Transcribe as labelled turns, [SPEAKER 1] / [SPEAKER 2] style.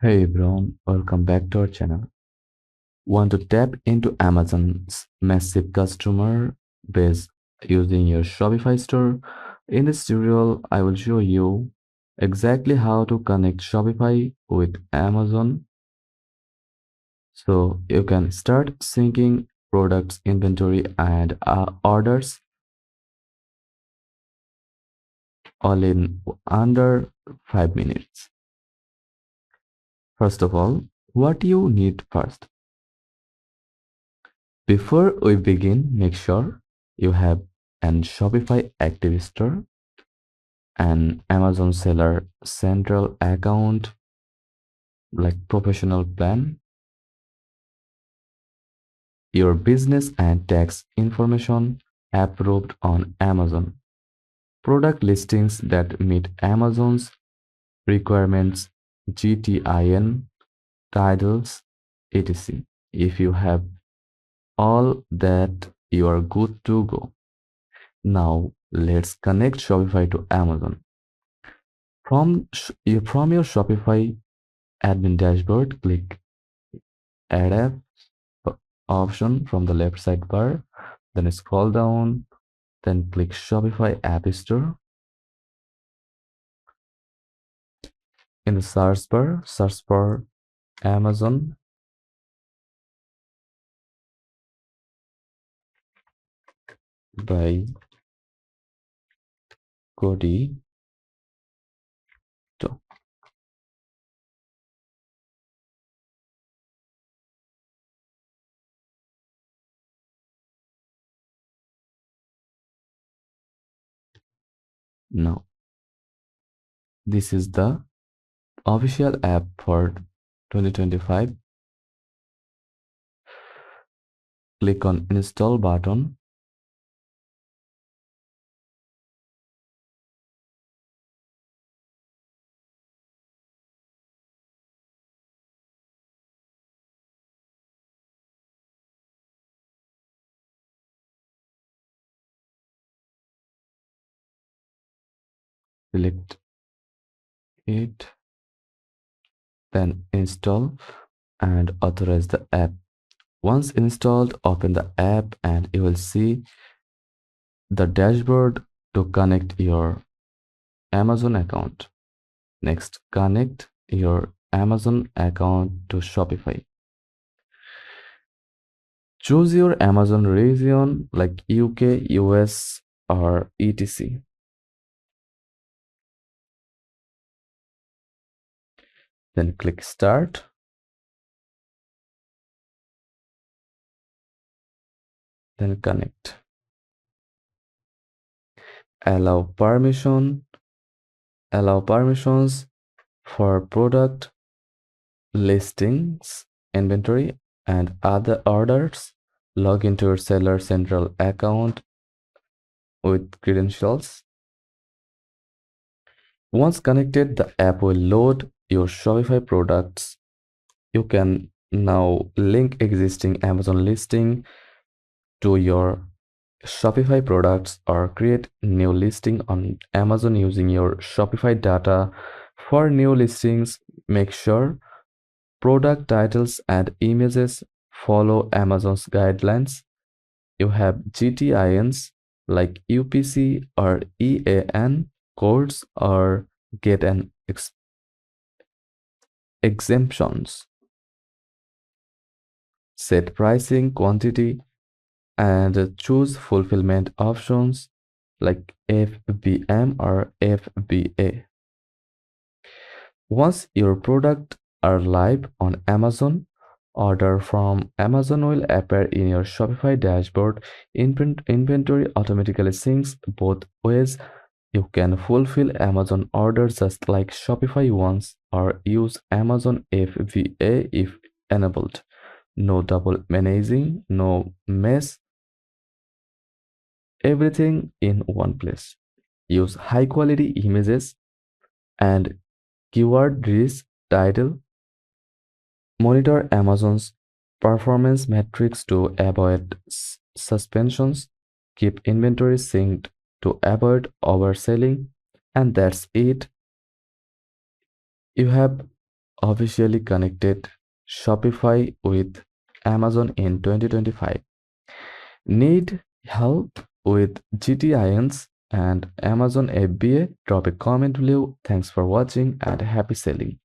[SPEAKER 1] Hey everyone, welcome back to our channel. Want to tap into Amazon's massive customer base using your Shopify store? In this tutorial, I will show you exactly how to connect Shopify with Amazon so you can start syncing products, inventory, and orders all in under 5 minutes. First of all, what you need first? Before we begin, make sure you have an Shopify active store, an Amazon seller central account like professional plan, your business and tax information approved on Amazon, product listings that meet Amazon's requirements, GTIN, titles, etc. If you have all that, you are good to go. Now let's connect Shopify to Amazon. From your Shopify admin dashboard, click Add App option from the left sidebar, then scroll down, then click Shopify App Store. In the search bar, search for Amazon. By Cody. Now, this is the official app for 2025. Click on Install button. Select it, then install and authorize the app. Once installed, open the app and you will see the dashboard to connect your Amazon account. Next, connect your Amazon account to Shopify. Choose your Amazon region like UK, US, or etc. Then click Start. Then connect. Allow permissions for product, listings, inventory, and other orders. Log into your seller central account with credentials. Once connected, the app will load your Shopify products. You can now link existing Amazon listing to your Shopify products or create new listing on Amazon using your Shopify data. For new listings, make sure product titles and images follow Amazon's guidelines. You have GTINs like UPC or EAN codes or get an exemptions. Set pricing, quantity, and choose fulfillment options like FBM or FBA. Once your products are live on Amazon, order from Amazon will appear in your Shopify dashboard. Inventory automatically syncs both ways. You can fulfill Amazon orders just like Shopify wants or use Amazon FBA if enabled. No double managing, no mess, everything in one place. Use high quality images and keyword rich title. Monitor Amazon's performance metrics to avoid suspensions. Keep inventory synced to avoid overselling. And that's it. You have officially connected Shopify with Amazon in 2025. Need help with GTINs and Amazon FBA? Drop a comment below. Thanks for watching and happy selling.